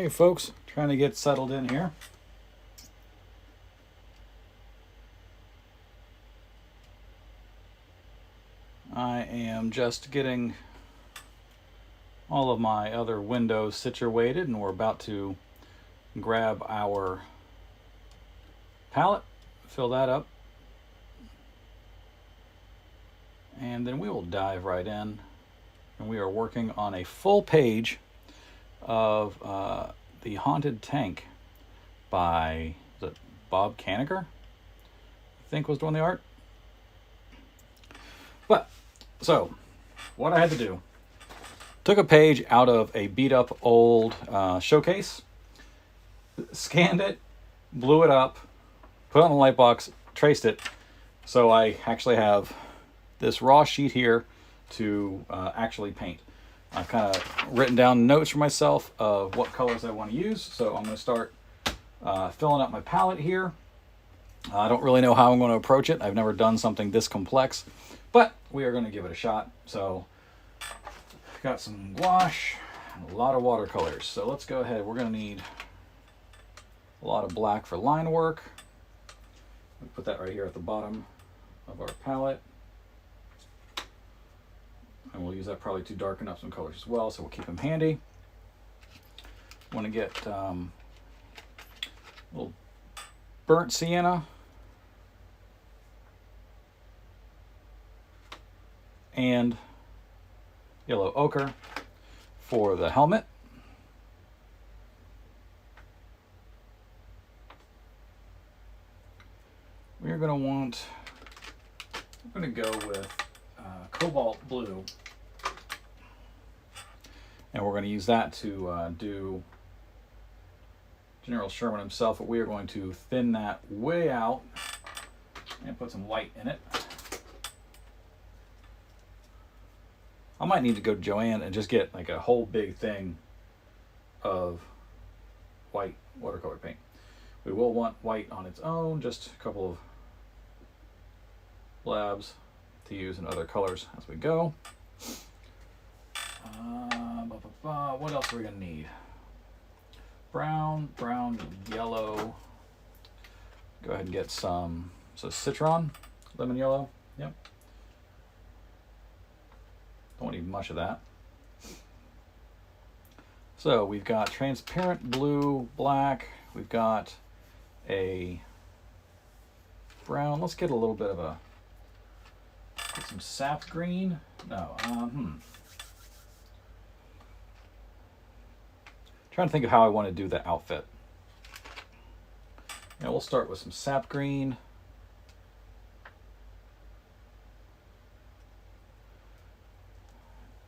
Hey folks, trying to get settled in here. I am just getting all of my other windows situated, and we're about to grab our palette, fill that up, and then we will dive right in. And we are working on a full page of The Haunted Tank by, is it Bob Kanigher? I think was doing the art. But, so, what I had to do, took a page out of a beat up old showcase, scanned it, blew it up, put it on the light box, traced it. So I actually have this raw sheet here to actually paint. I've kind of written down notes for myself of what colors I want to use. So I'm going to start filling up my palette here. I don't really know how I'm going to approach it. I've never done something this complex, but we are going to give it a shot. So I've got some gouache and a lot of watercolors. So let's go ahead. We're going to need a lot of black for line work. We put that right here at the bottom of our palette. And we'll use that probably to darken up some colors as well, so we'll keep them handy. Want to get a little burnt sienna and yellow ochre for the helmet. We're going to want, I'm going to go with cobalt blue, and we're going to use that to do General Sherman himself, but we are going to thin that way out and put some white in it. I might need to go to Joanne and just get like a whole big thing of white watercolor paint. We will want white on its own, just a couple of labs to use in other colors as we go. What else are we going to need? Brown, yellow. Go ahead and get some, so citron, lemon yellow. Yep. Don't need much of that. So we've got transparent blue, black. We've got a brown. Let's get a little bit of a, get some sap green. No, Trying to think of how I want to do the outfit. Yeah, we'll start with some sap green.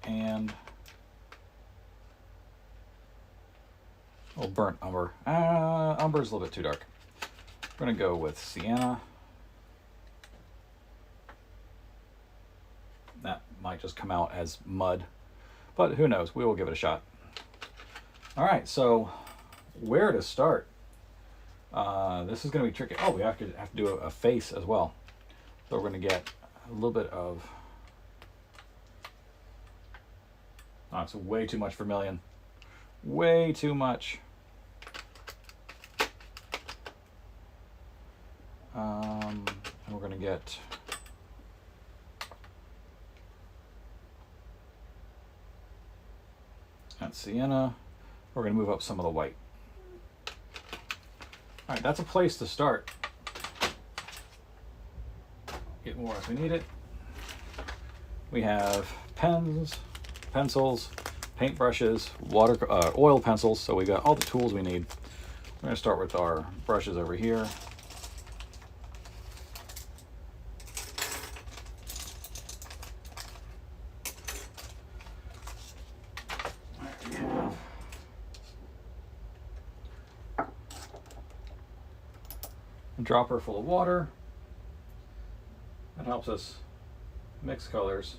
And a little burnt umber. Umber is a little bit too dark. We're going to go with sienna. That might just come out as mud, but who knows? We will give it a shot. All right, so where to start? This is going to be tricky. Oh, we have to do a face as well. So we're going to get a little bit of. Oh, it's way too much vermilion. Way too much. And we're going to get. That sienna. We're going to move up some of the white. All right, that's a place to start. Get more if we need it. We have pens, pencils, paint brushes, oil pencils. So we got all the tools we need. We're going to start with our brushes over here. Dropper full of water. That helps us mix colors.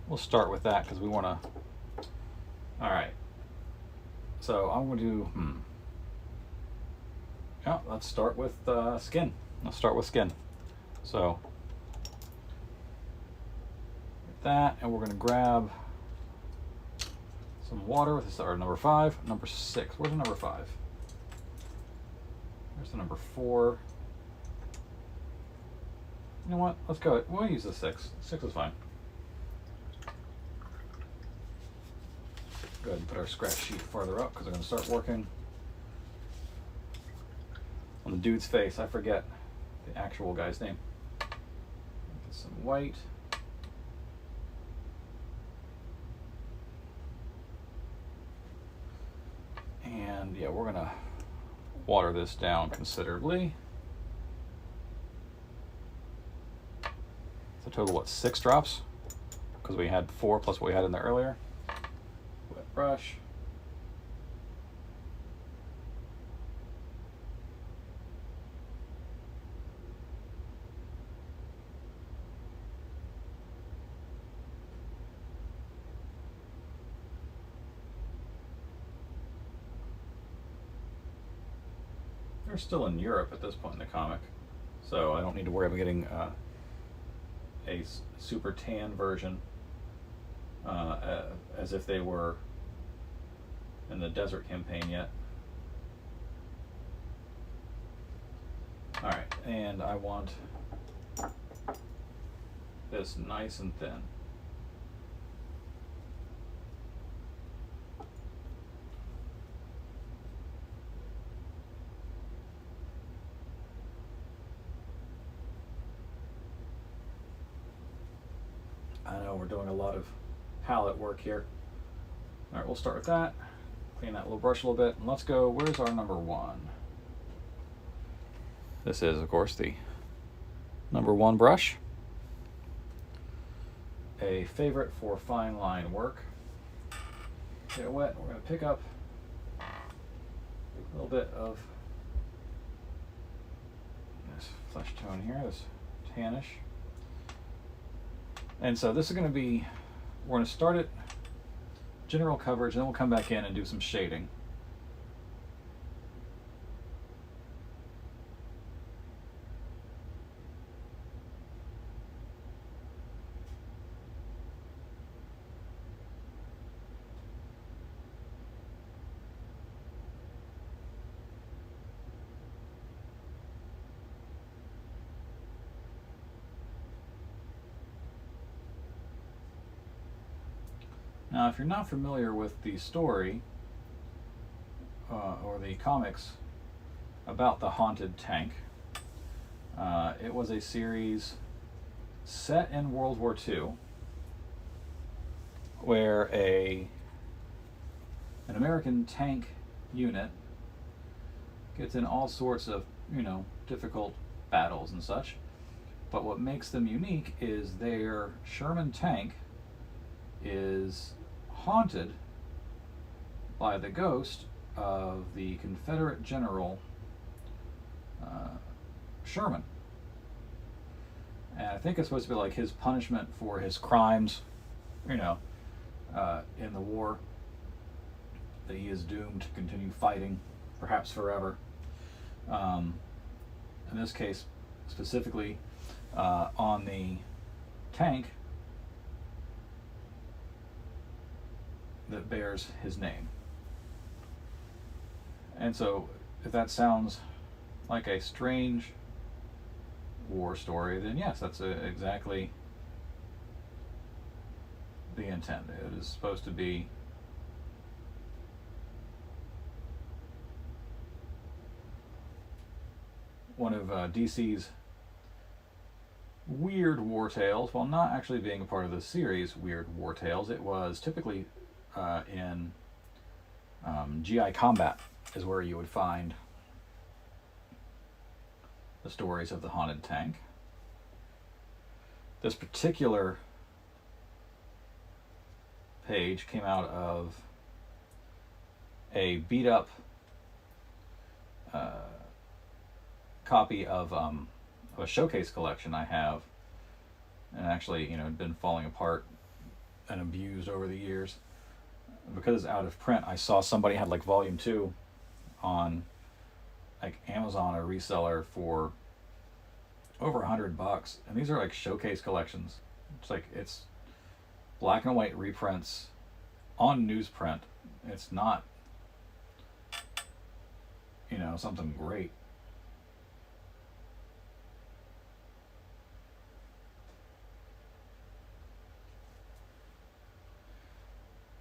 We'll start with that because we want to. All right. So I'm going to do. Yeah, let's start with skin. Let's start with skin. So that, and we're going to grab some water with this, or number 5, number 6. Where's the number 5? There's the number 4. You know what? Let's go. We'll use the 6. 6 is fine. Go ahead and put our scratch sheet farther up because we're going to start working on the dude's face. I forget the actual guy's name. Get some white. And yeah, we're going to water this down considerably. It's a total, what, 6 drops? Because we had 4 plus what we had in there earlier. Wet brush. They're still in Europe at this point in the comic, so I don't need to worry about getting a super tan version as if they were in the desert campaign yet. All right, and I want this nice and thin. I know we're doing a lot of palette work here. All right, we'll start with that. Clean that little brush a little bit, and let's go. Where's our number 1? This is, of course, the number 1 brush. A favorite for fine line work. Get it wet. We're going to pick up a little bit of this flesh tone here, this tannish. And so this is going to be, we're going to start it general coverage, and then we'll come back in and do some shading. Now, if you're not familiar with the story or the comics about the haunted tank, it was a series set in World War II where an American tank unit gets in all sorts of, difficult battles and such. But what makes them unique is their Sherman tank is haunted by the ghost of the Confederate General Sherman. And I think it's supposed to be like his punishment for his crimes, in the war, that he is doomed to continue fighting, perhaps forever. In this case, specifically on the tank that bears his name. And so, if that sounds like a strange war story, then yes, that's exactly the intent. It is supposed to be one of DC's weird war tales, while not actually being a part of the series Weird War Tales. It was typically in GI Combat is where you would find the stories of the haunted tank. This particular page came out of a beat up copy of a showcase collection I have, and actually, had been falling apart and abused over the years. Because it's out of print, I saw somebody had like volume 2 on like Amazon, a reseller, for over $100, and these are like showcase collections. It's black and white reprints on newsprint it's not, you know, something great.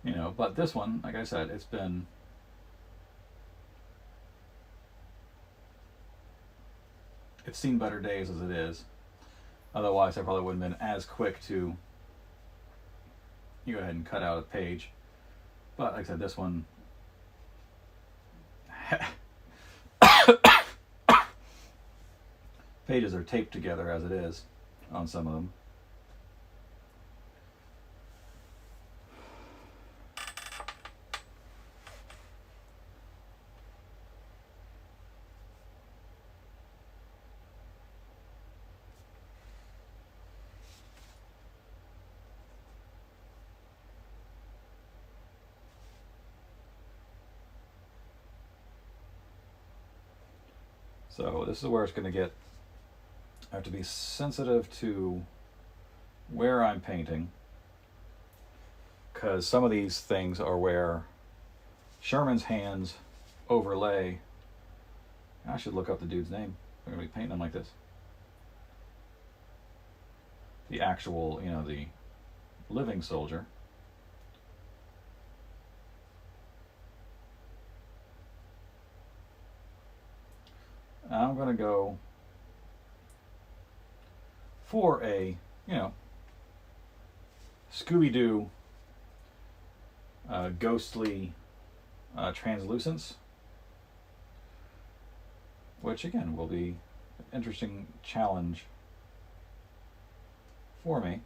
You know, but this one, like I said, it's seen better days as it is. Otherwise, I probably wouldn't have been as quick to go ahead and cut out a page. But like I said, this one pages are taped together as it is on some of them. So this is where it's going to get, I have to be sensitive to where I'm painting, because some of these things are where Sherman's hands overlay. I should look up the dude's name. I'm going to be painting him like this. The actual, you know, the living soldier. I'm going to go for a, you know, Scooby-Doo ghostly translucence, which again will be an interesting challenge for me.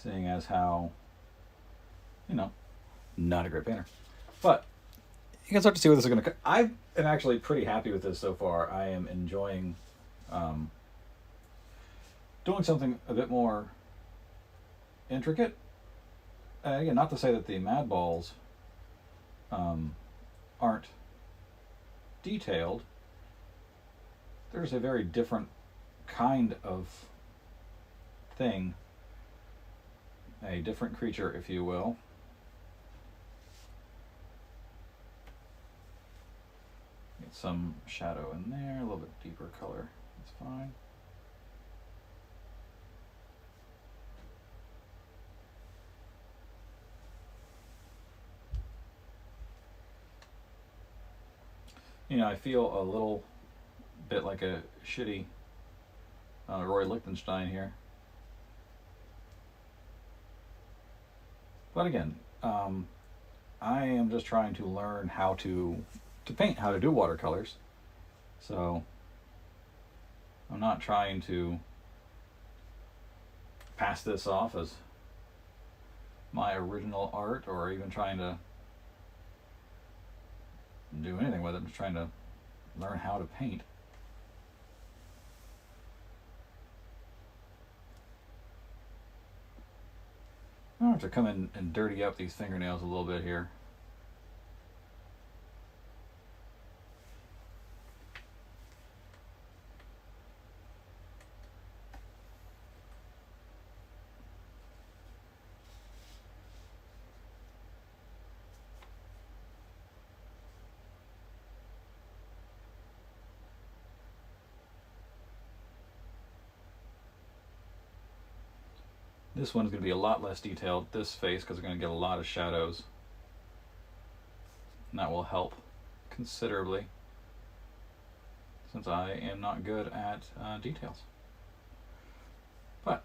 Seeing as how, you know, not a great painter. But you can start to see where this is going to go. I am actually pretty happy with this so far. I am enjoying doing something a bit more intricate. Again, not to say that the Mad Balls aren't detailed. There's a very different kind of thing. A different creature, if you will. Get some shadow in there, a little bit deeper color. That's fine. You know, I feel a little bit like a shitty Roy Lichtenstein here. But again, I am just trying to learn how to paint, how to do watercolors. So I'm not trying to pass this off as my original art or even trying to do anything with it. I'm just trying to learn how to paint. I have to come in and dirty up these fingernails a little bit here. This one's going to be a lot less detailed, this face, because we're going to get a lot of shadows. And that will help considerably, since I am not good at details. But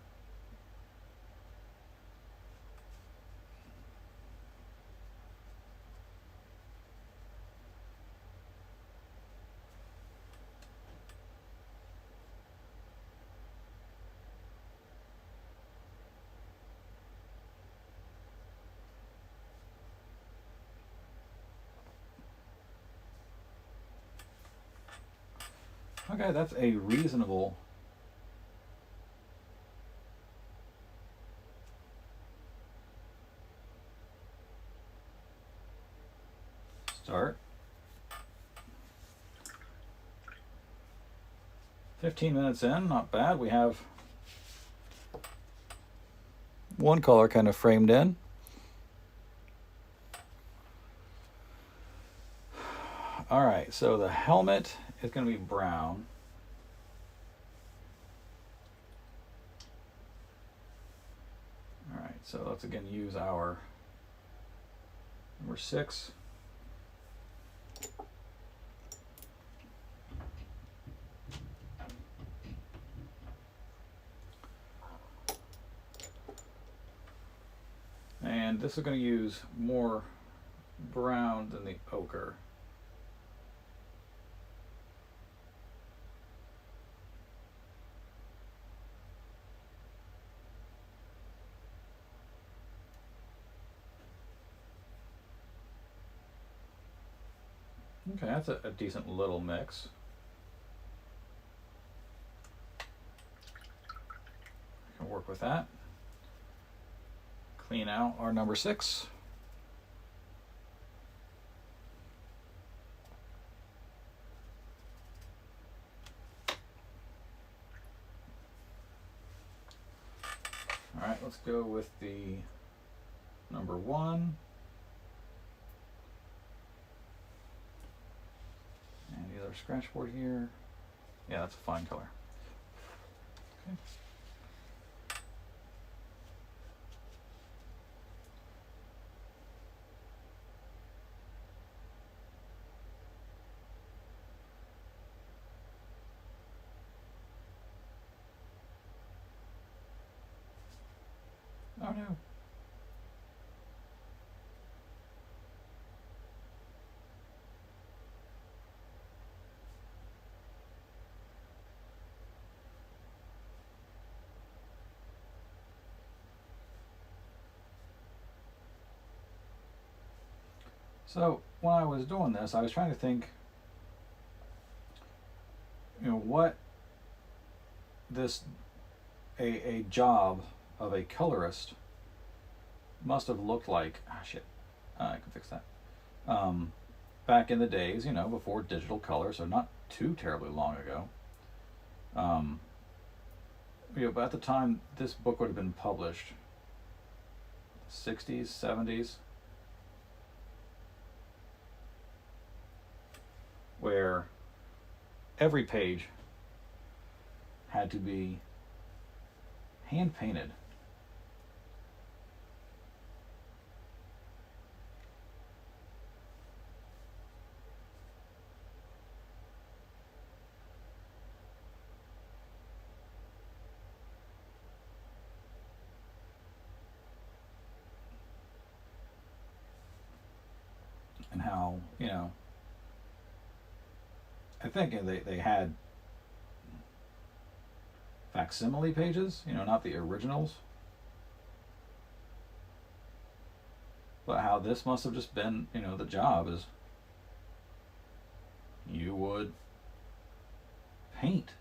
okay, that's a reasonable start. 15 minutes in, not bad. We have one color kind of framed in. All right, so the helmet is going to be brown. All right, so let's again use our number 6. And this is going to use more brown than the ochre. Okay, that's a decent little mix. I can work with that. Clean out our number 6. All right, let's go with the number 1. And the other scratch board here. Yeah, that's a fine color. Okay. Oh no. So when I was doing this, I was trying to think, what a job of a colorist must have looked like. Ah, shit. I can fix that. Back in the days, before digital color, so not too terribly long ago. But at the time this book would have been published, 60s, 70s, where every page had to be hand painted. And how, I think they had facsimile pages, not the originals. But how this must have just been, the job is you would paint,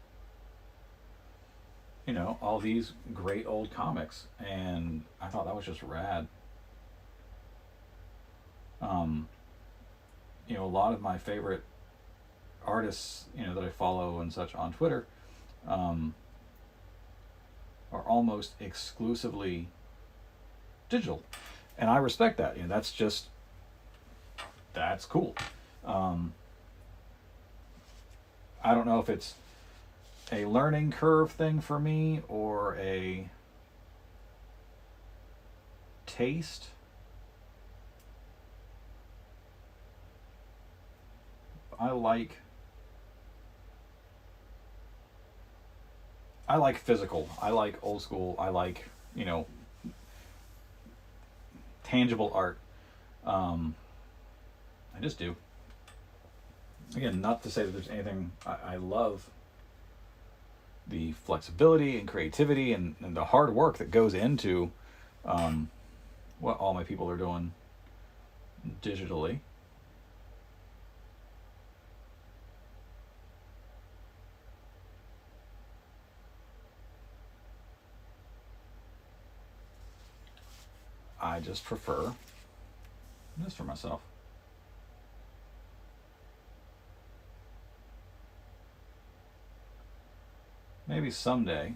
all these great old comics. And I thought that was just rad. A lot of my favorite artists, that I follow and such on Twitter, are almost exclusively digital, and I respect that. That's cool. I don't know if it's a learning curve thing for me or a taste. I like physical. I like old school. I like, tangible art. I just do. Again, not to say that there's anything. I love the flexibility and creativity and the hard work that goes into what all my people are doing digitally. I just prefer this for myself. maybe someday,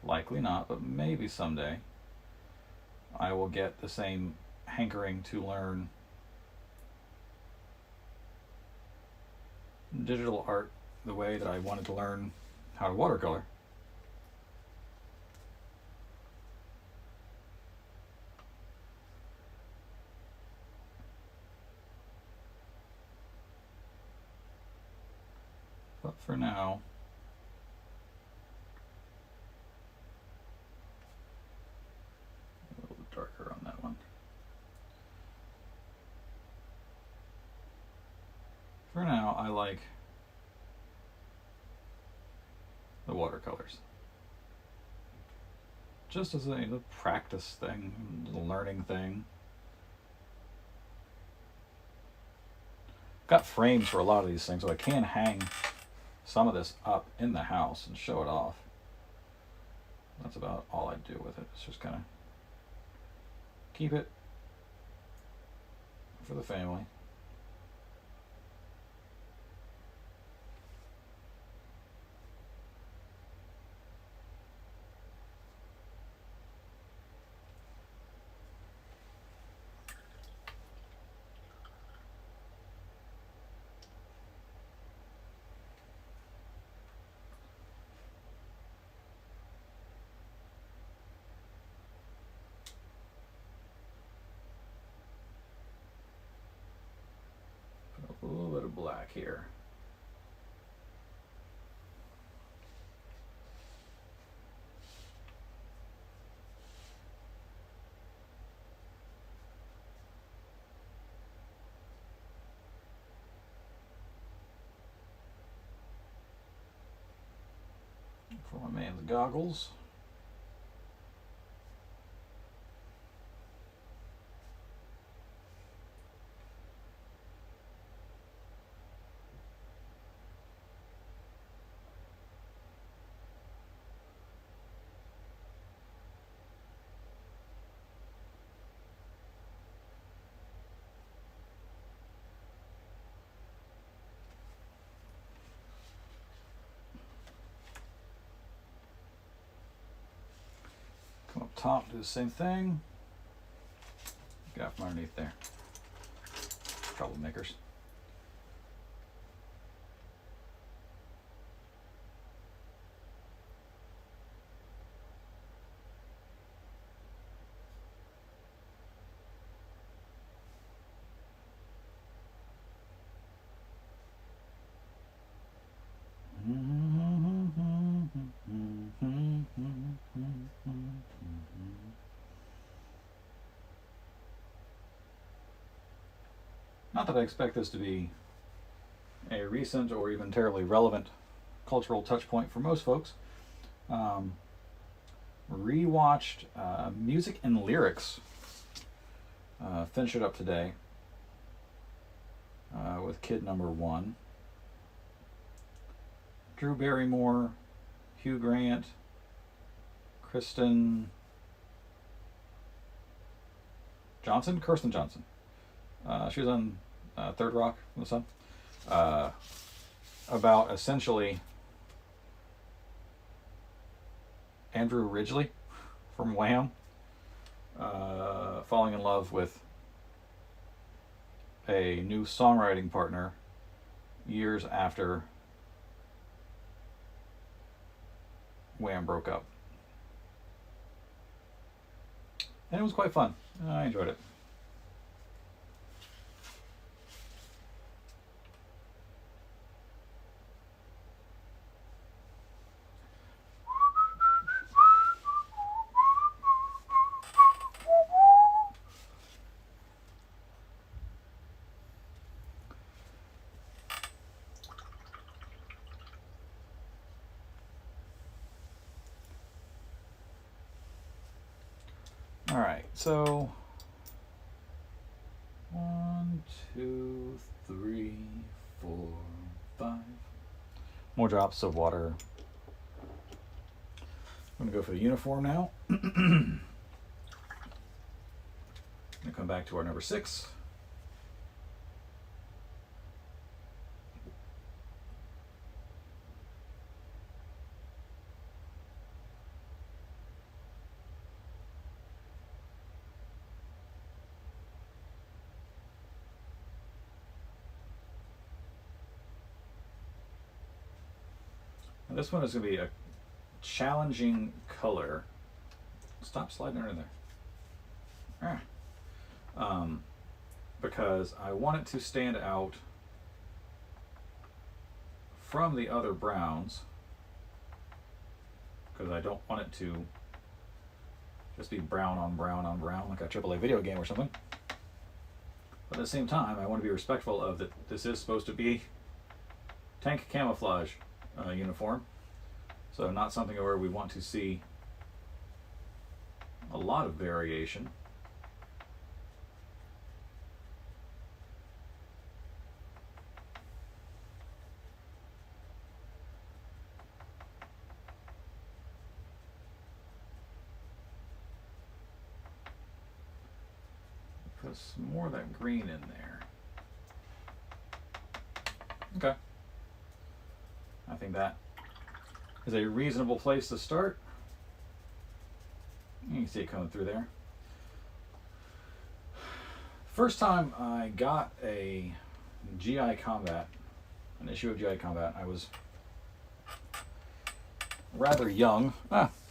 likely not, but maybe someday, I will get the same hankering to learn digital art the way that I wanted to learn how to watercolor. But for now, a little darker on that one. For now, I like the watercolors. Just as a practice thing, a learning thing. Got frames for a lot of these things, so I can hang some of this up in the house and show it off. That's about all I do with it. It's just kind of keep it for the family. A little bit of black here. For my man's goggles. Come up top, do the same thing. Got from underneath there. Troublemakers. Not that I expect this to be a recent or even terribly relevant cultural touch point for most folks. Rewatched Music and Lyrics. Finished it up today with kid number 1. Drew Barrymore, Hugh Grant, Kirsten Johnson. She was on Third Rock from the Sun. About essentially Andrew Ridgeley from Wham falling in love with a new songwriting partner years after Wham broke up. And it was quite fun. I enjoyed it. All right, so 1, 2, 3, 4, 5. More drops of water. I'm gonna go for the uniform now. I'm gonna come back to our number 6. This one is going to be a challenging color. Stop sliding under there. Because I want it to stand out from the other browns, because I don't want it to just be brown on brown on brown like a AAA video game or something. But at the same time, I want to be respectful of that. This is supposed to be tank camouflage uniform, so not something where we want to see a lot of variation. Put some more of that green in there. Okay. I think that is a reasonable place to start. You can see it coming through there. First time I got a GI Combat, an issue of GI Combat, I was rather young.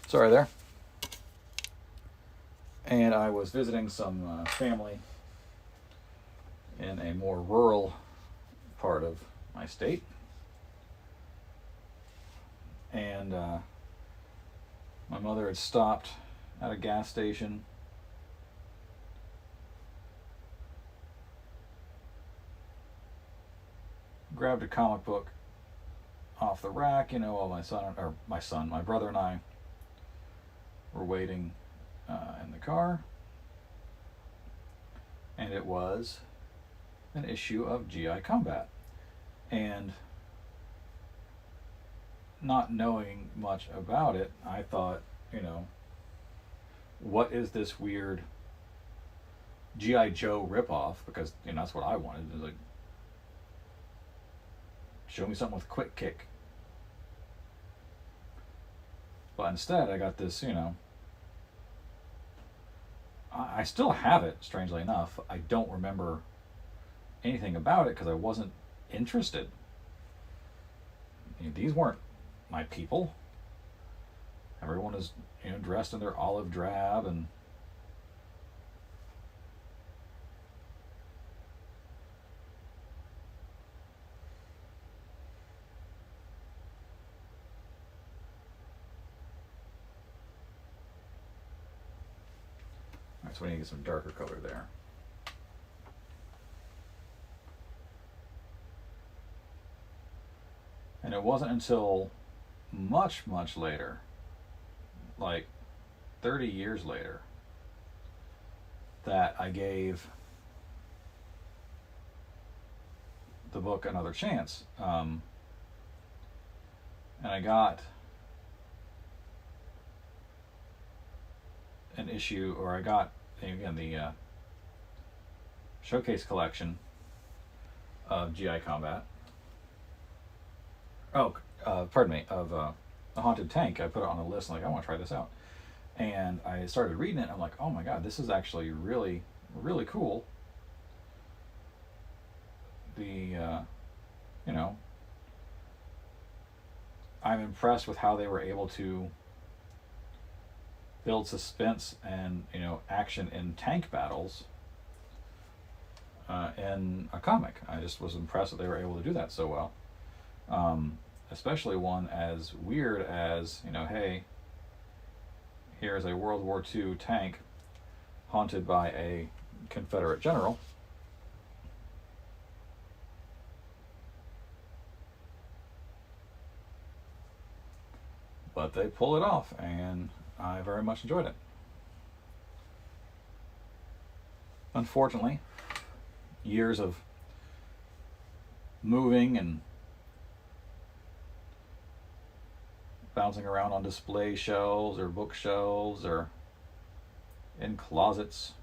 Sorry there. And I was visiting some family in a more rural part of my state. And my mother had stopped at a gas station. Grabbed a comic book off the rack, you know, while my brother and I were waiting in the car, and it was an issue of GI Combat. And not knowing much about it, I thought, you know, what is this weird GI Joe ripoff? Because, you know, that's what I wanted. It was like, show me something with quick kick. But instead, I got this, you know, I still have it, strangely enough. I don't remember anything about it because I wasn't interested. I mean, these weren't my people. Everyone is, you know, dressed in their olive drab and so we need to get some darker color there. And it wasn't until much, much later, like 30 years later, that I gave the book another chance. And I got an issue, or I got, again, the showcase collection of GI Combat. Pardon me, of a Haunted Tank. I put it on a list, like, I want to try this out. And I started reading it, and I'm like, oh my god, this is actually really, really cool. You know, I'm impressed with how they were able to build suspense and, you know, action in tank battles in a comic. I just was impressed that they were able to do that so well. Especially one as weird as, you know, hey, here's a World War II tank haunted by a Confederate general. But they pull it off, and I very much enjoyed it. Unfortunately, years of moving and bouncing around on display shelves or bookshelves or in closets,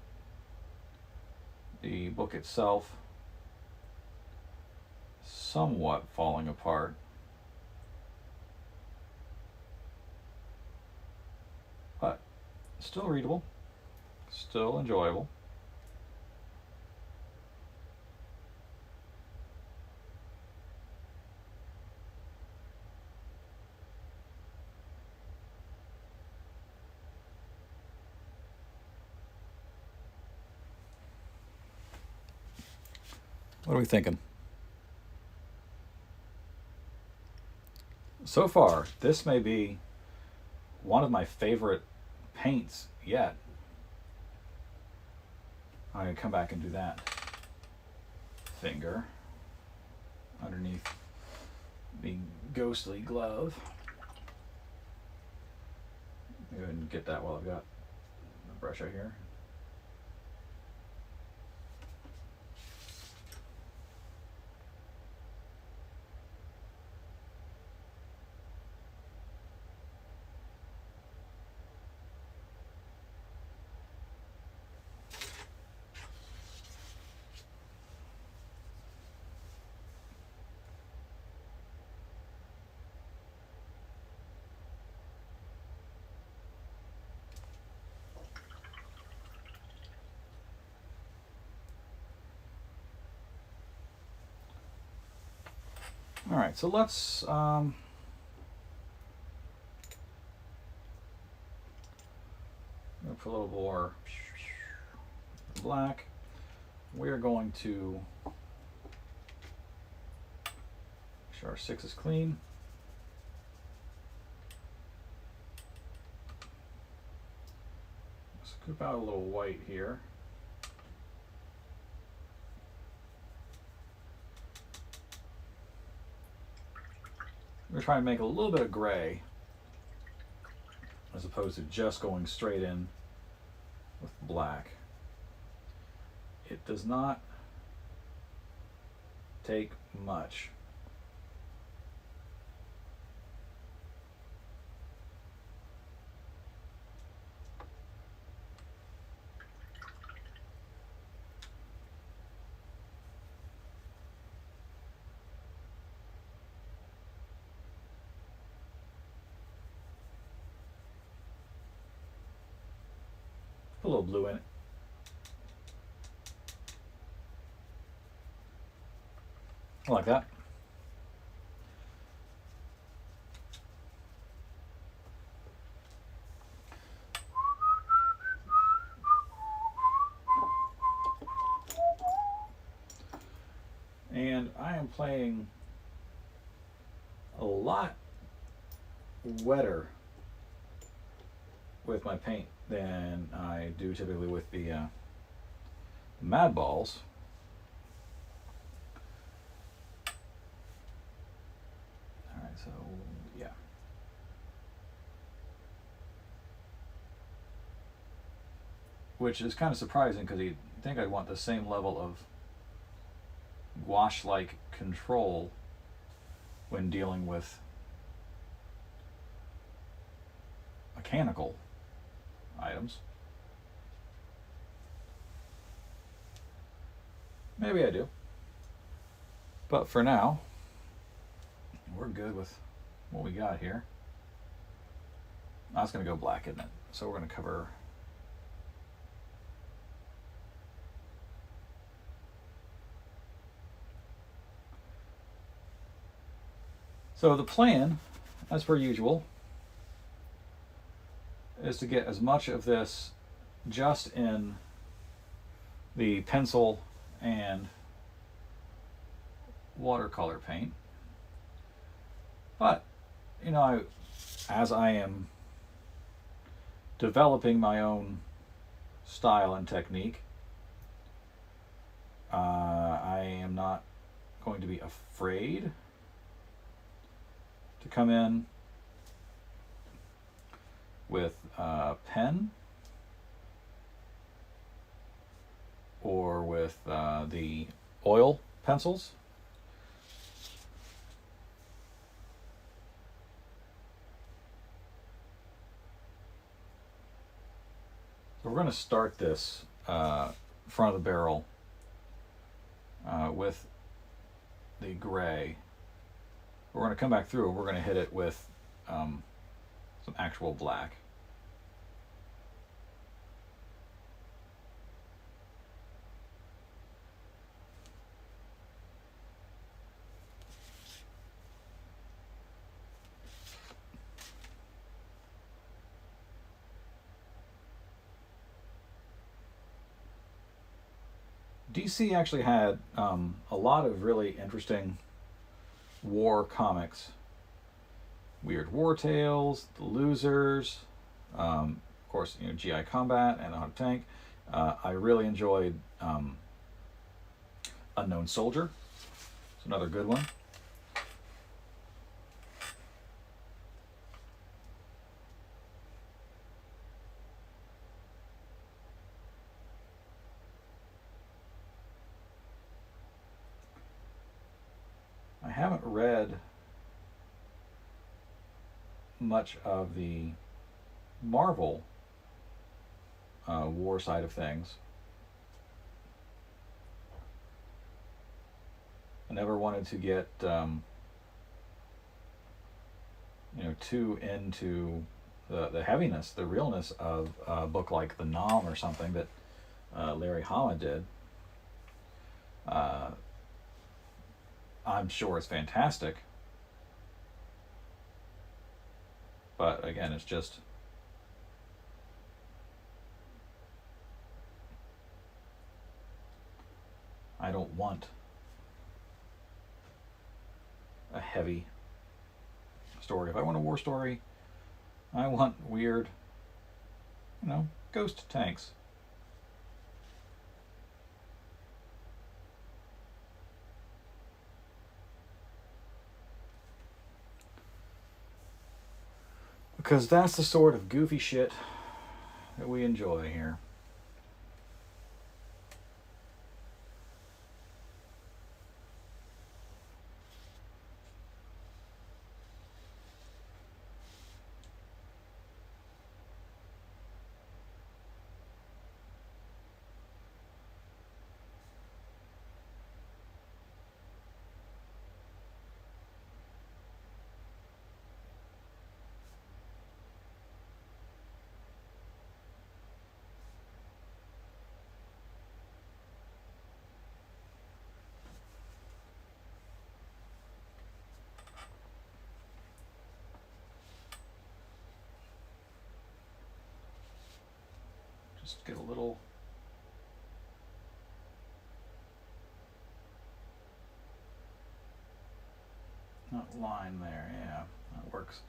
the book itself somewhat falling apart. But still readable, still enjoyable. What are we thinking? So far, this may be one of my favorite paints yet. I'm going to come back and do that finger underneath the ghostly glove. Go ahead and get that while I've got the brush out here. All right, so let's put a little more black. We're going to make sure our 6 is clean. Scoop out a little white here. We're trying to make a little bit of gray as opposed to just going straight in with black. It does not take much. Put a little blue in it. Like that. And I am playing a lot wetter with my paint than I do typically with the Mad Balls. All right, so yeah. Which is kind of surprising because you'd think I'd want the same level of gouache-like control when dealing with mechanical items. Maybe I do. But for now, we're good with what we got here. That's going to go black, isn't it? So we're going to cover so the plan, as per usual, is to get as much of this just in the pencil and watercolor paint. But, you know, as I am developing my own style and technique, I am not going to be afraid to come in with a pen or with the oil pencils. So we're going to start this front of the barrel with the gray. We're going to come back through and we're going to hit it with some actual black. DC actually had a lot of really interesting war comics. Weird War Tales, The Losers, of course, GI Combat and the Hunter Tank. I really enjoyed Unknown Soldier. It's another good one. I haven't read much of the Marvel war side of things. I never wanted to get too into the heaviness, the realness of a book like The Nom or something that Larry Hama did. I'm sure it's fantastic, but again, it's just I don't want a heavy story. If I want a war story, I want weird, ghost tanks. Because that's the sort of goofy shit that we enjoy here. Just get a little line there. Yeah, that works.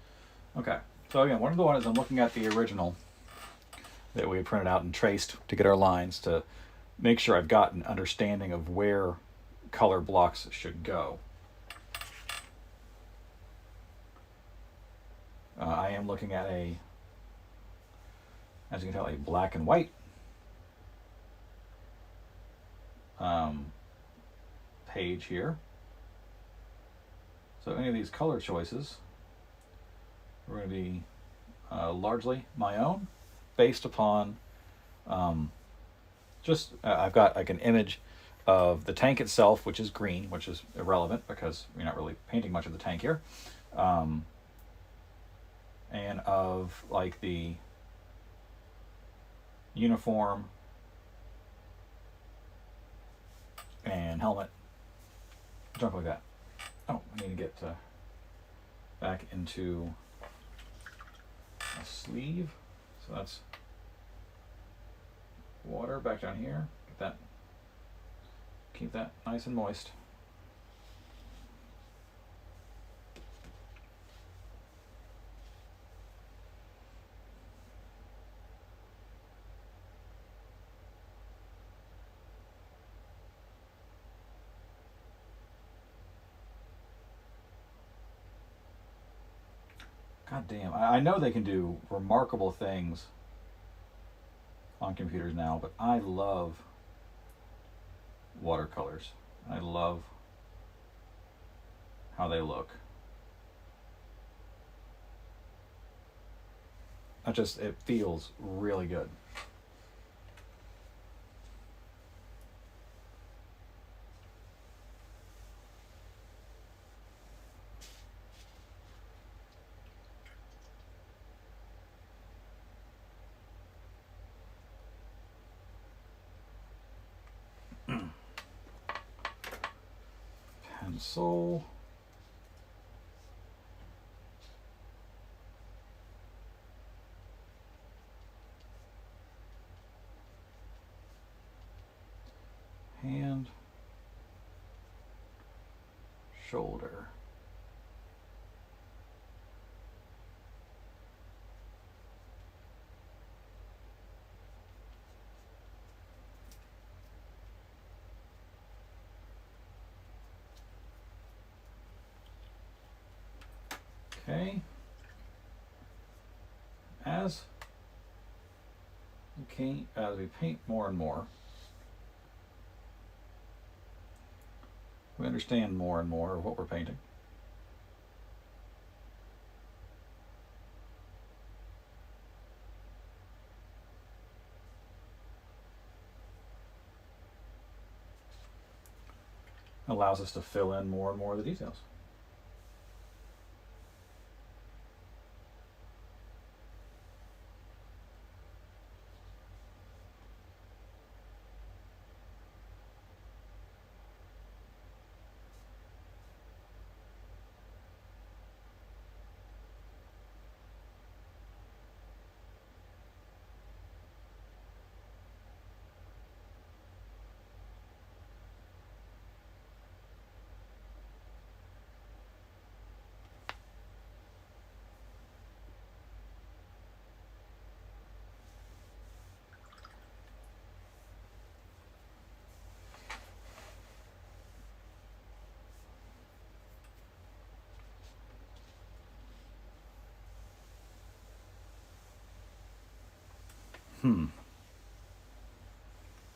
Okay, so again, one of the ones I'm looking at the original that we had printed out and traced to get our lines to make sure I've got an understanding of where color blocks should go. I am looking at as you can tell, a black and white page here. So any of these color choices are going to be largely my own, based upon I've got like an image of the tank itself, which is green, which is irrelevant because you're not really painting much of the tank here, and of like the uniform and helmet, junk like that. Oh, I need to get back into a sleeve. So that's water back down here. Get that, keep that nice and moist. God damn, I know they can do remarkable things on computers now, but I love watercolors. I love how they look. It feels really good. Pencil. hand, shoulder. Okay. As we paint more and more, we understand more and more of what we're painting. Allows us to fill in more and more of the details.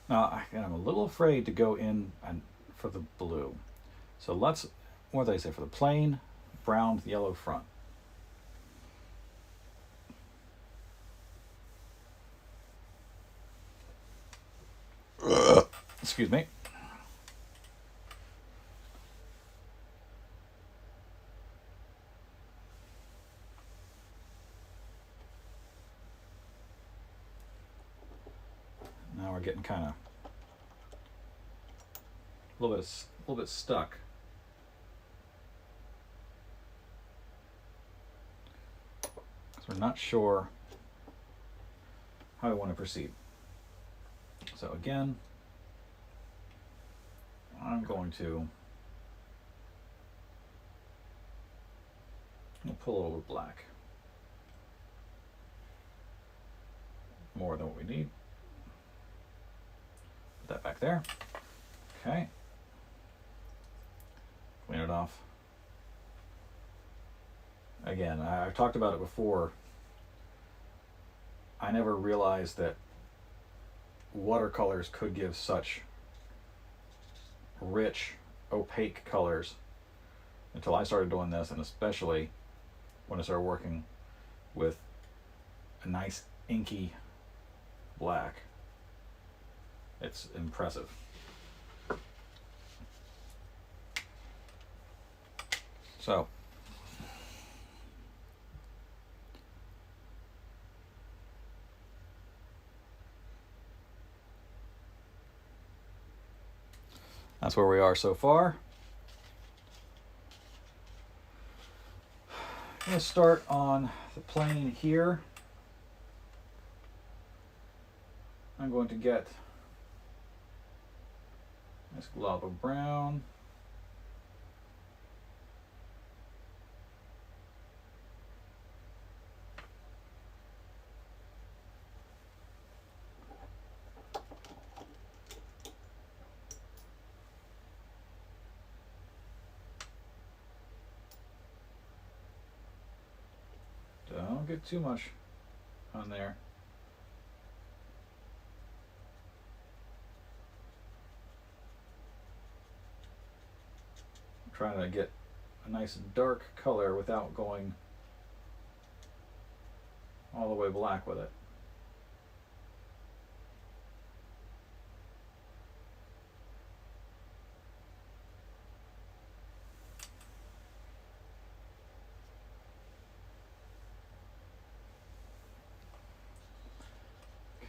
Now, I'm a little afraid to go in for the blue. So let's, what did I say, for the plain brown yellow front. Excuse me. Now we're getting kind of a little bit stuck. Because we're not sure how we want to proceed. So again, I'm going to pull a little bit black. More than what we need. Put that back there. Okay. Clean it off. Again, I've talked about it before. I never realized that watercolors could give such rich, opaque colors until I started doing this, and especially when I started working with a nice inky black. It's impressive. So, that's where we are so far. I'm going to start on the plane here. I'm going to get a nice glob of brown. Don't get too much on there. I'm trying to get a nice dark color without going all the way black with it.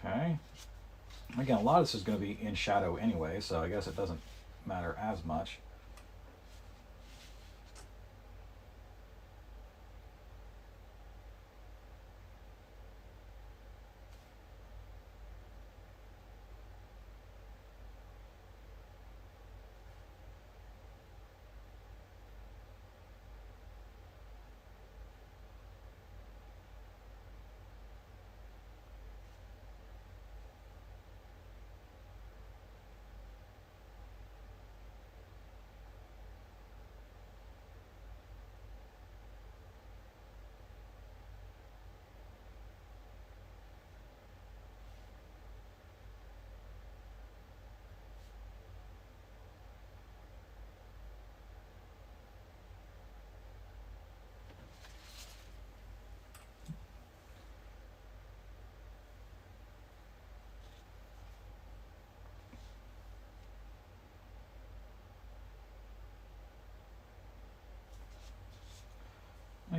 Okay. Again, a lot of this is going to be in shadow anyway, so I guess it doesn't matter as much.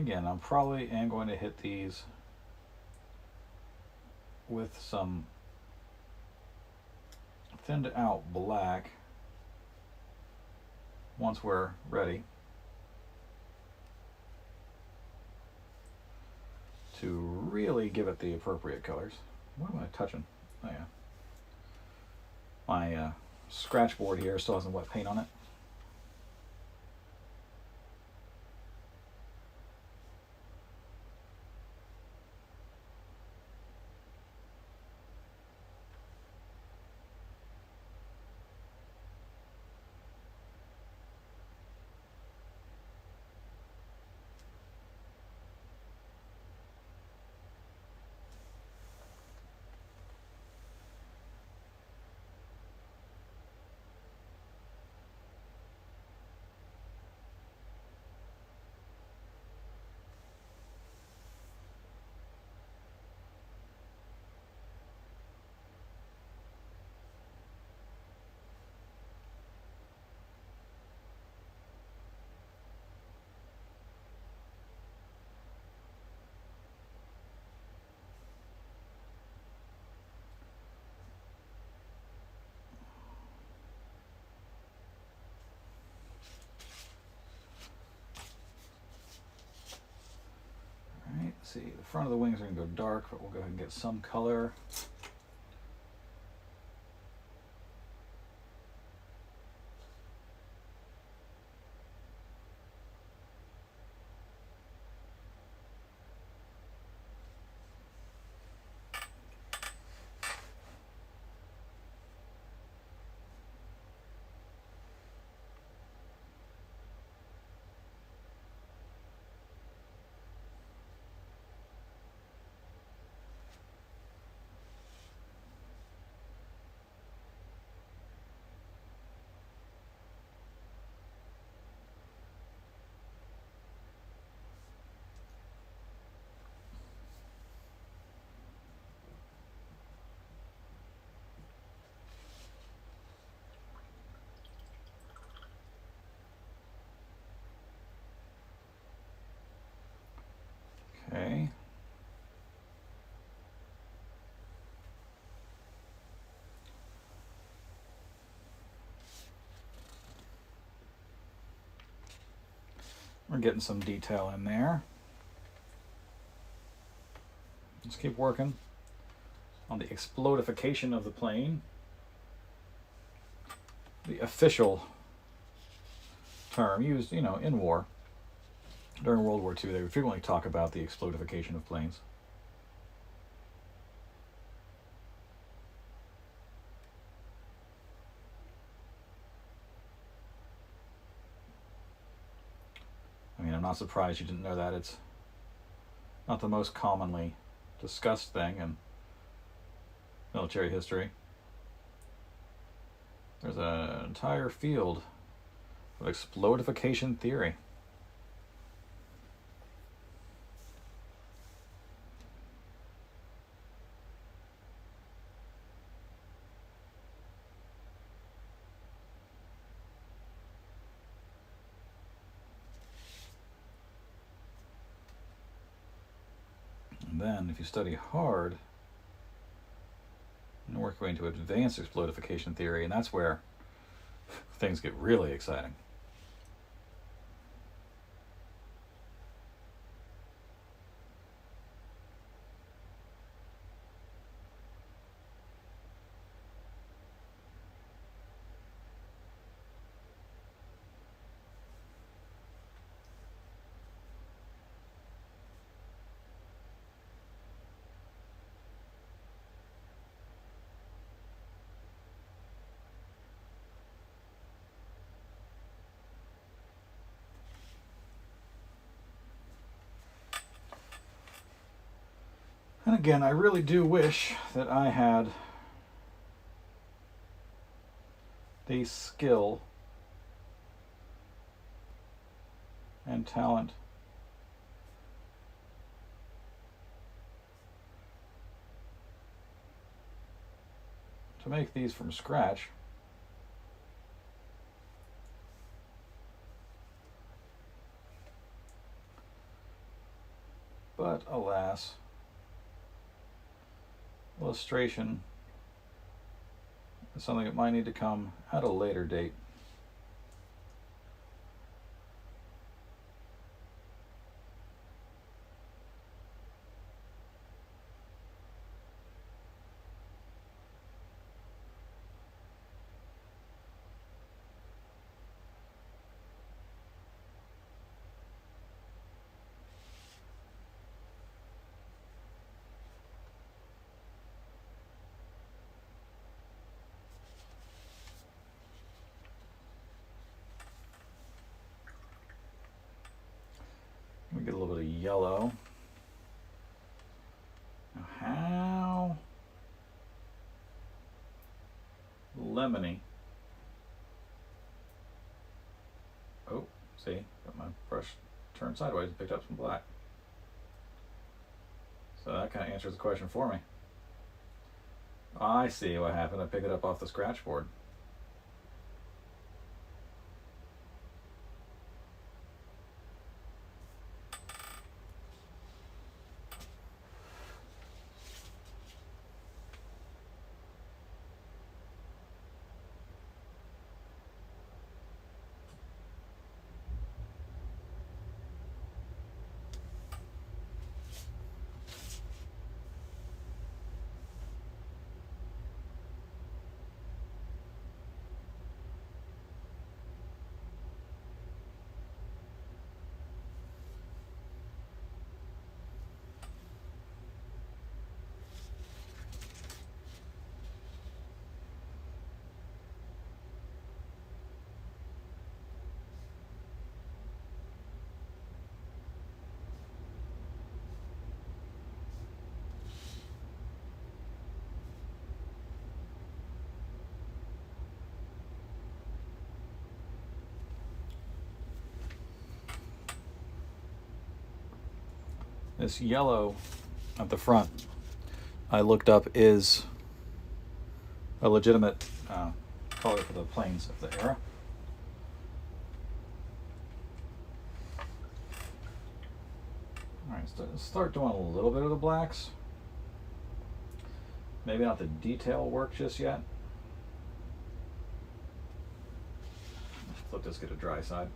again, I probably am going to hit these with some thinned out black once we're ready to really give it the appropriate colors. What am I touching? Oh yeah. My scratch board here still has some wet paint on it. See, the front of the wings are going to go dark, but we'll go ahead and get some color. Okay. We're getting some detail in there. Let's keep working on the explodification of the plane. The official term used, in war. During World War II, they would frequently talk about the explodification of planes. I mean, I'm not surprised you didn't know that. It's not the most commonly discussed thing in military history. There's an entire field of explodification theory. And then, if you study hard, and work your way into advanced explodification theory, and that's where things get really exciting. And again, I really do wish that I had the skill and talent to make these from scratch. But alas, illustration is something that might need to come at a later date. We get a little bit of yellow. Now how lemony. Oh, see, got my brush turned sideways and picked up some black. So that kind of answers the question for me. I see what happened. I picked it up off the scratch board. This yellow at the front, I looked up, is a legitimate color for the planes of the era. All right, so let's start doing a little bit of the blacks. Maybe not the detail work just yet. Let's just get a dry side.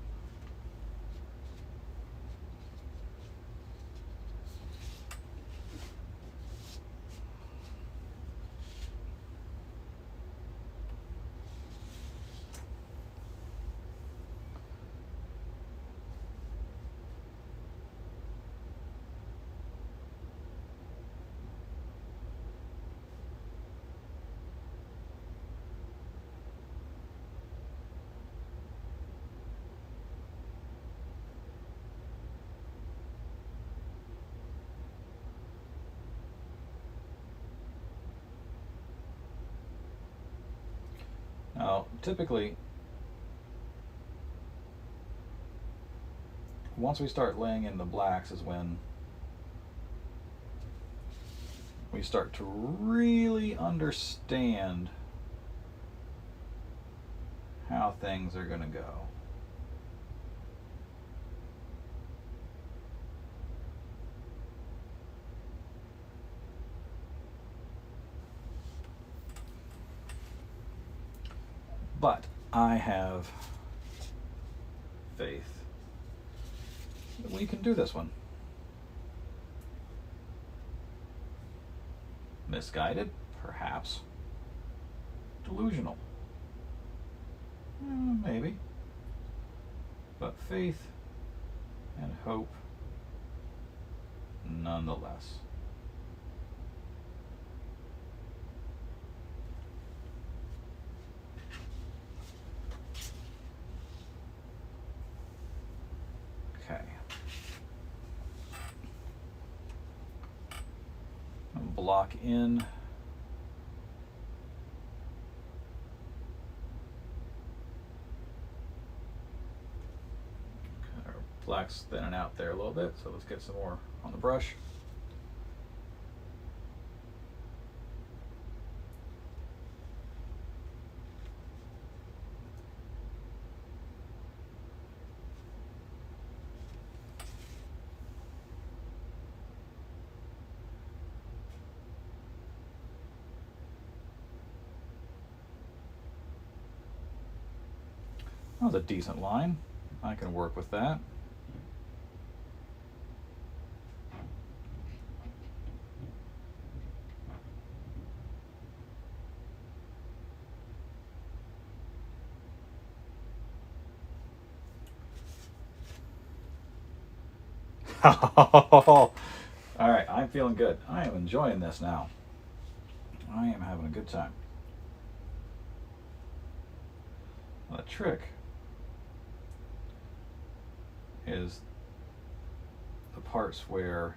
Now, typically, once we start laying in the blacks is when we start to really understand how things are going to go. But I have faith that we can do this one. Misguided? Perhaps. Delusional? Maybe. But faith and hope nonetheless. Okay. Block in. Our black's thinning out there a little bit, so let's get some more on the brush. That was a decent line. I can work with that. All right, I'm feeling good. I am enjoying this now. I am having a good time. Well, the trick is the parts where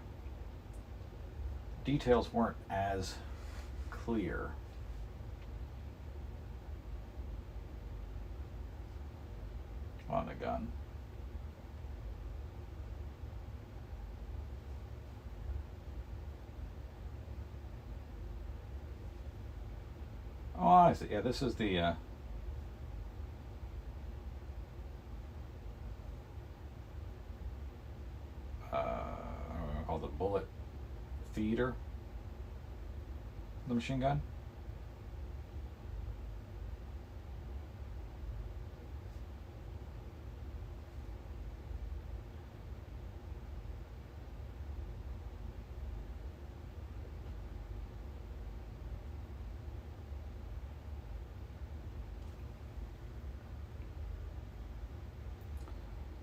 details weren't as clear. On the gun. Oh, I see. Yeah, this is the called the bullet feeder, the machine gun.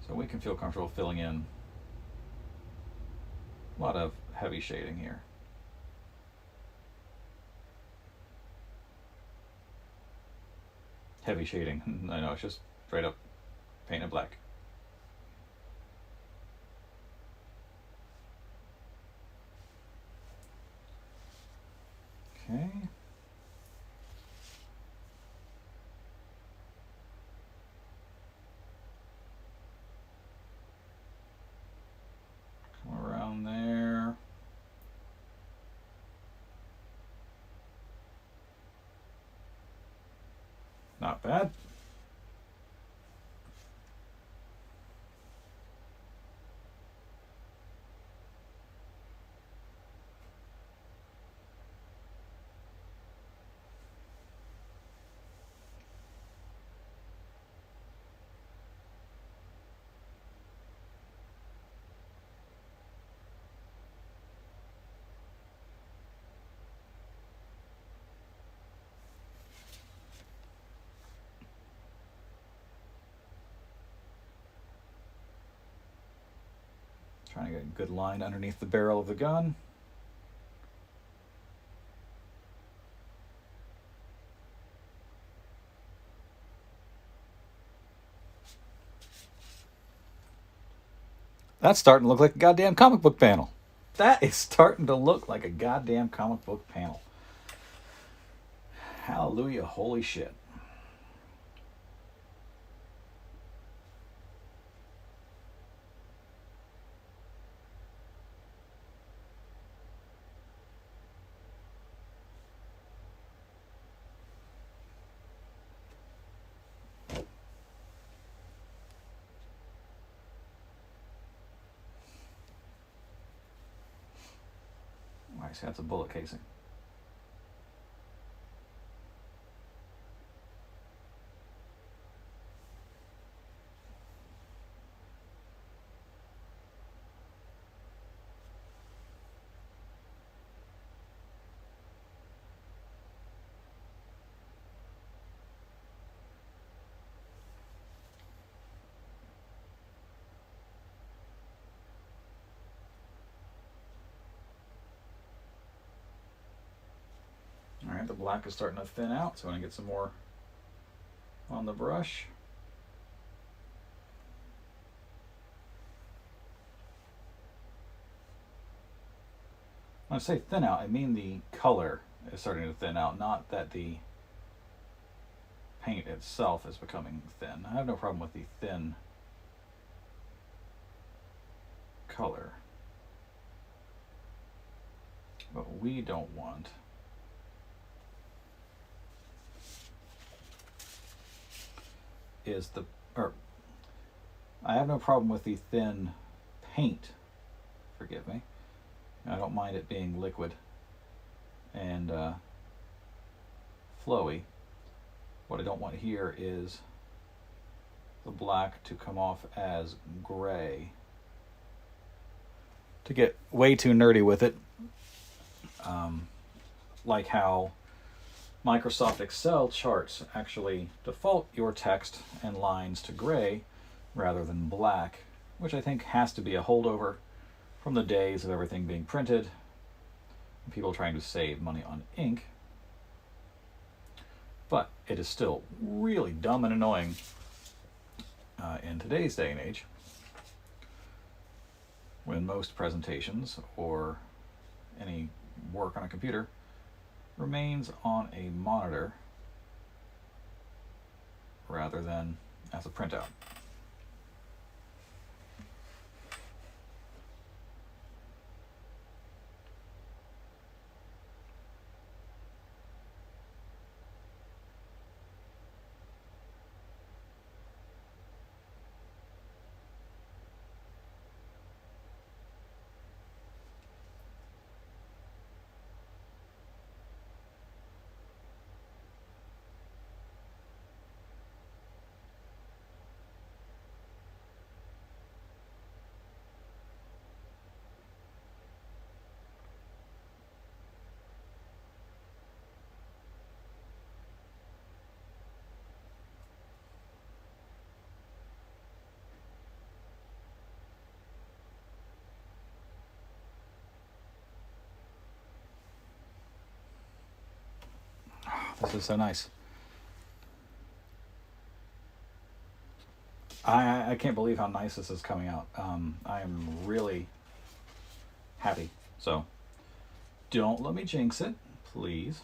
So we can feel comfortable filling in a lot of heavy shading here. Heavy shading. I know, it's just straight up painted black. Okay. Come around there. Not bad. Trying to get a good line underneath the barrel of the gun. That's starting to look like a goddamn comic book panel. That is starting to look like a goddamn comic book panel. Hallelujah, holy shit. I see that's a bullet casing. All right, the black is starting to thin out, so I'm going to get some more on the brush. When I say thin out, I mean the color is starting to thin out, not that the paint itself is becoming thin. I have no problem with the thin color. What we don't want is I have no problem with the thin paint, forgive me. I don't mind it being liquid and flowy. What I don't want here is the black to come off as gray. To get way too nerdy with it, like how Microsoft Excel charts actually default your text and lines to gray rather than black, which I think has to be a holdover from the days of everything being printed and people trying to save money on ink. But it is still really dumb and annoying in today's day and age, when most presentations or any work on a computer remains on a monitor rather than as a printout. This is so nice. I can't believe how nice this is coming out. I am really happy. So don't let me jinx it, please.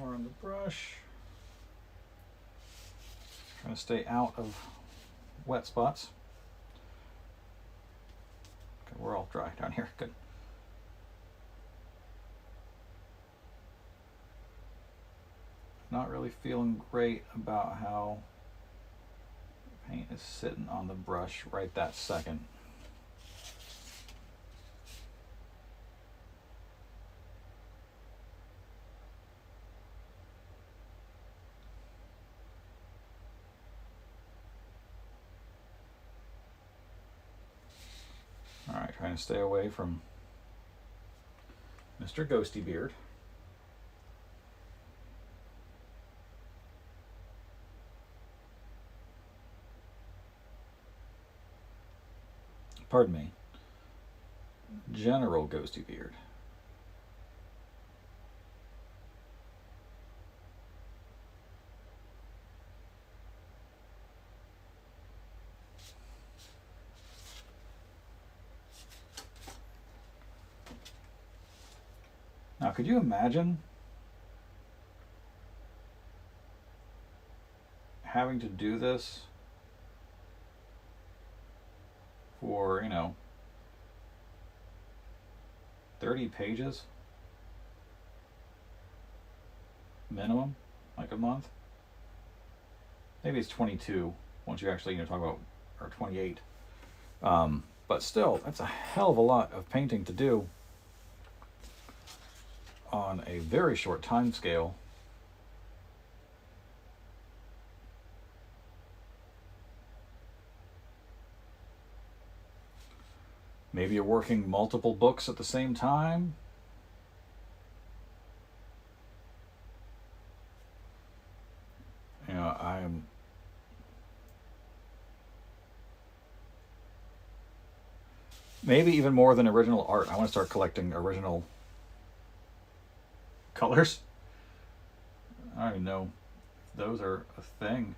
More on the brush. Trying to stay out of wet spots. Okay, we're all dry down here. Good. Not really feeling great about how paint is sitting on the brush right that second. Alright, trying to stay away from Mr. Ghosty Beard. Pardon me. General Ghosty Beard. Now, could you imagine having to do this for, 30 pages minimum, like a month? Maybe it's 22 once you actually talk about, or 28. But still, that's a hell of a lot of painting to do. on a very short time scale. Maybe you're working multiple books at the same time. You know, I'm maybe even more than original art. I want to start collecting original colors. I don't even know if those are a thing.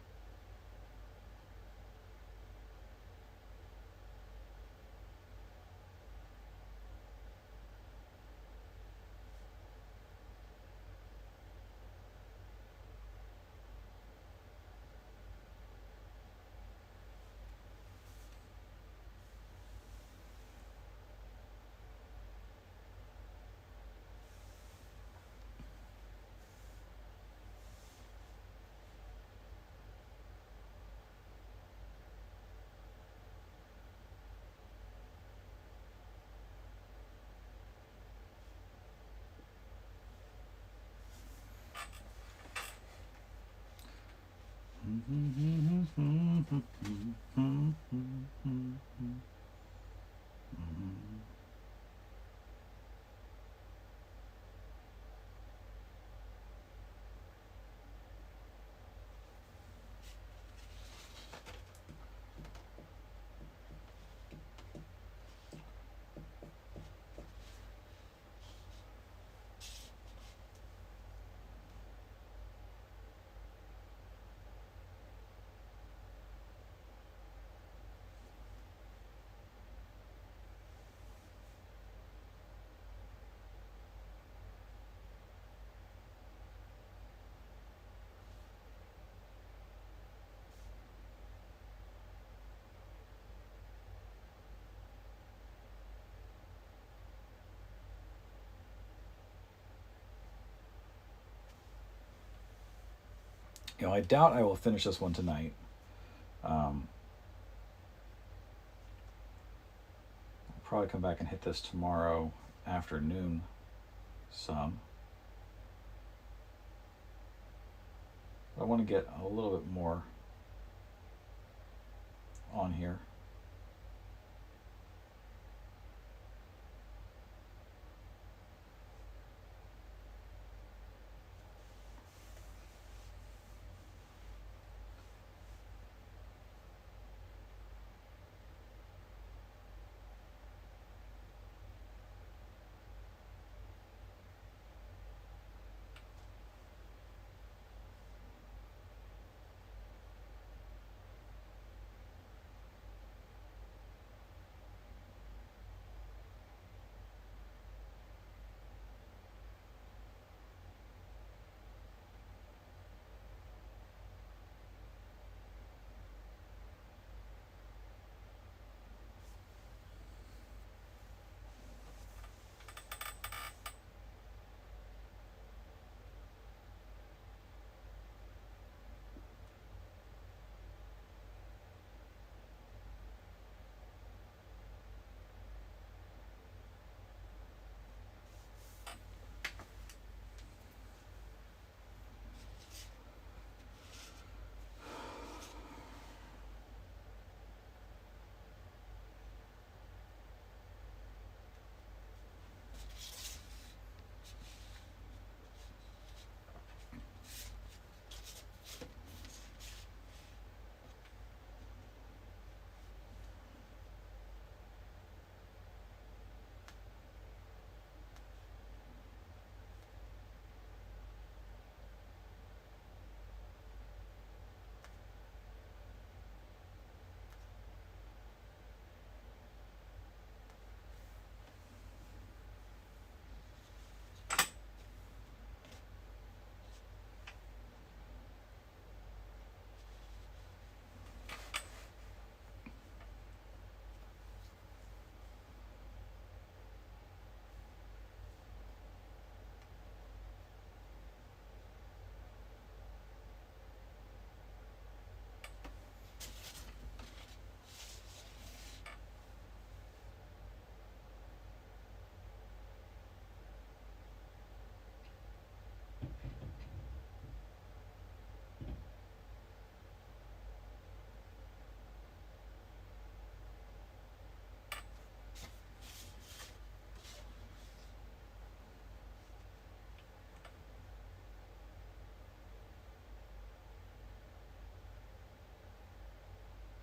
You know, I doubt I will finish this one tonight. I'll probably come back and hit this tomorrow afternoon some. I want to get a little bit more on here.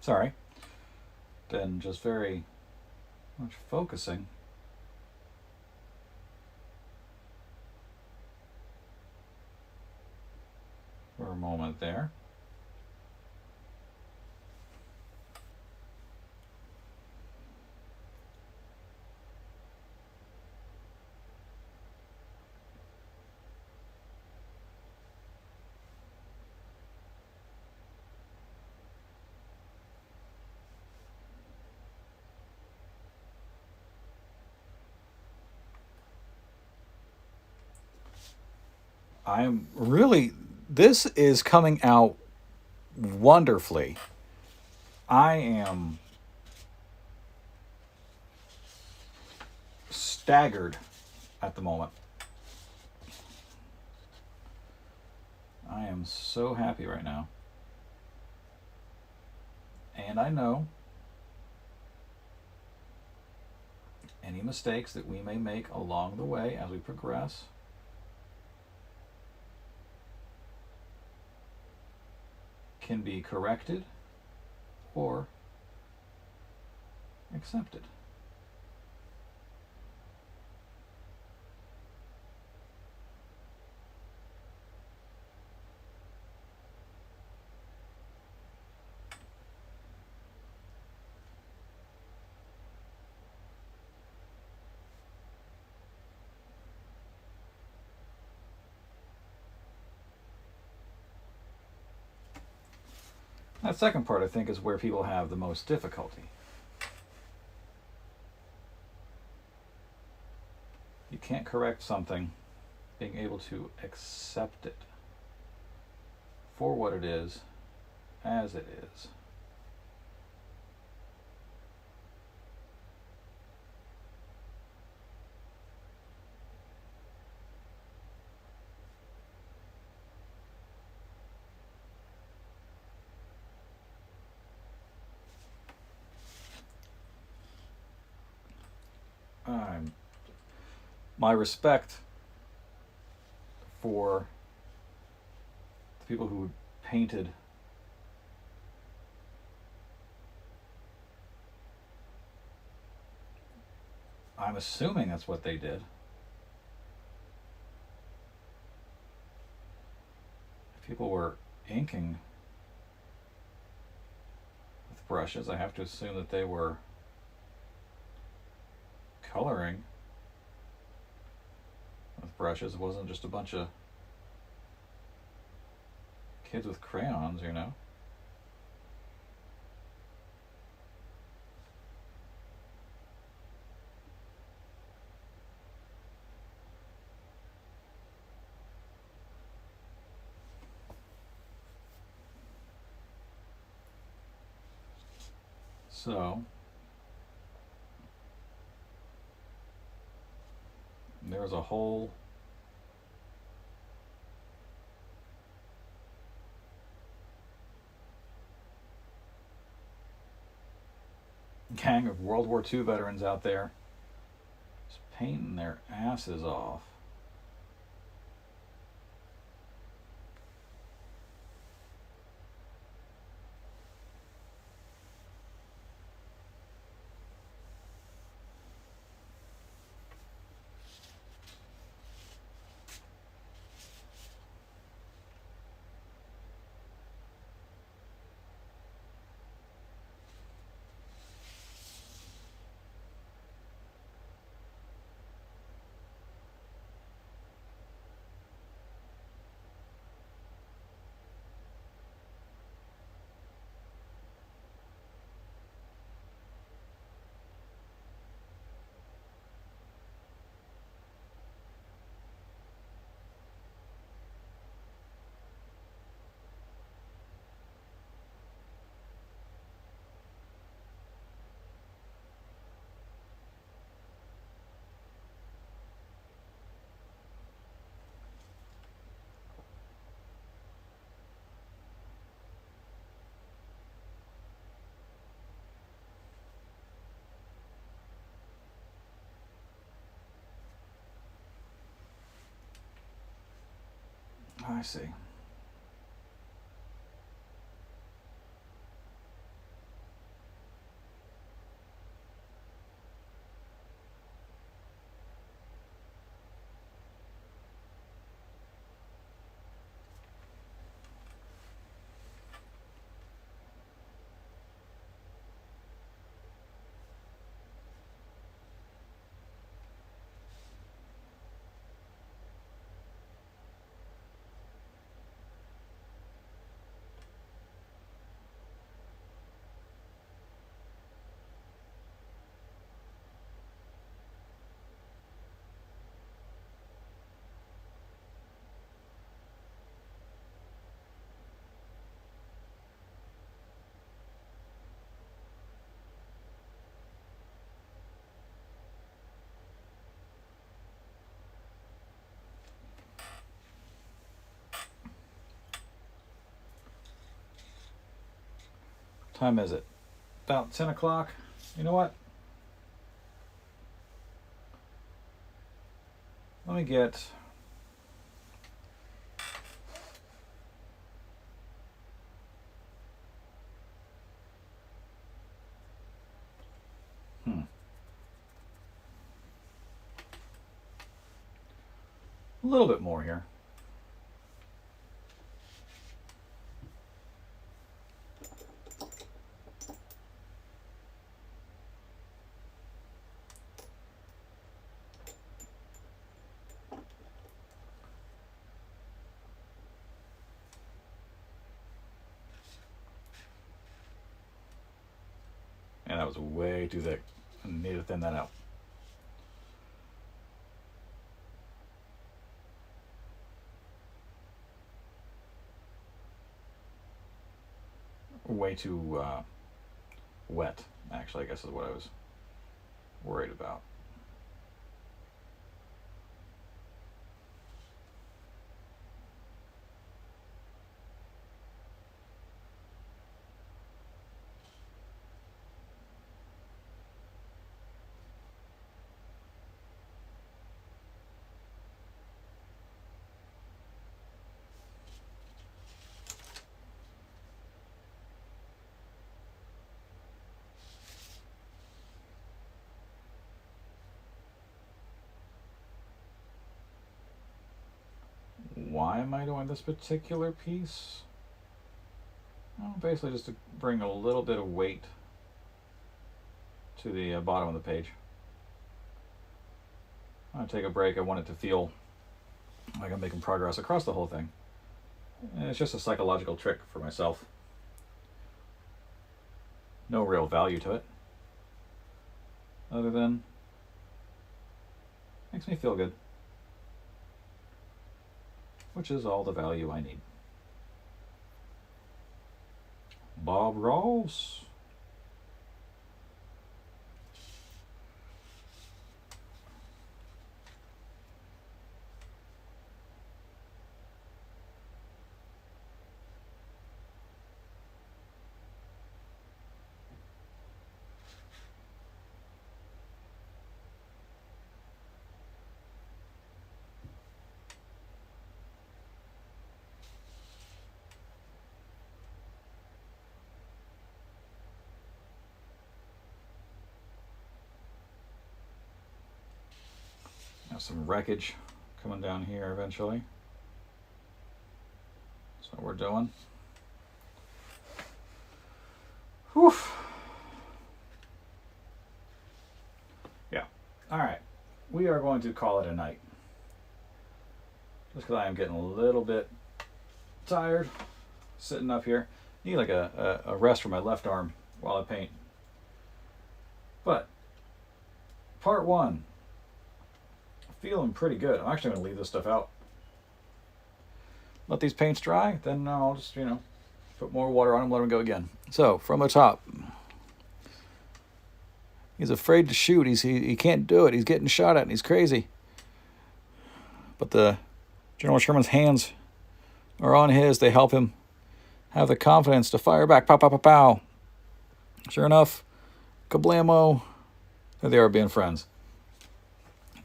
sorry, than just very much focusing. For a moment there. I'm really, this is coming out wonderfully. I am staggered at the moment. I am so happy right now. And I know any mistakes that we may make along the way as we progress can be corrected or accepted. That second part, I think, is where people have the most difficulty. You can't correct something, being able to accept it for what it is, as it is. My respect for the people who painted I'm assuming that's what they did. If people were inking with brushes, I have to assume that they were coloring with brushes. It wasn't just a bunch of kids with crayons, you know. So there was a whole gang of World War II veterans out there just painting their asses off. I see. time is it? About 10 o'clock. You know what? Let me get... A little bit more here. And that was way too thick. I need to thin that out. Way too wet, actually, I guess is what I was worried about. Why am I doing this particular piece? Well, basically just to bring a little bit of weight to the bottom of the page. I'm going to take a break. I want it to feel like I'm making progress across the whole thing. And it's just a psychological trick for myself. No real value to it, other than makes me feel good, which is all the value I need. Bob Ross. Some wreckage coming down here eventually. That's what we're doing. Whew. Yeah. All right. We are going to call it a night. Just because I am getting a little bit tired sitting up here. Need like a rest for my left arm while I paint. But part one. Feeling pretty good. I'm actually going to leave this stuff out. Let these paints dry, then I'll just, put more water on them, let them go again. So, from the top. He's afraid to shoot. He can't do it. He's getting shot at and he's crazy. But the General Sherman's hands are on his. They help him have the confidence to fire back. Pow, pow, pow, pow. Sure enough, kablamo. There they are being friends.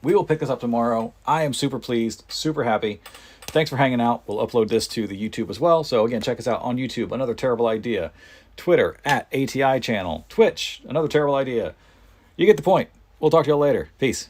We will pick this up tomorrow. I am super pleased, super happy. Thanks for hanging out. We'll upload this to the YouTube as well. So again, check us out on YouTube, Another Terrible Idea. Twitter, @ATI channel. Twitch, Another Terrible Idea. You get the point. We'll talk to you all later. Peace.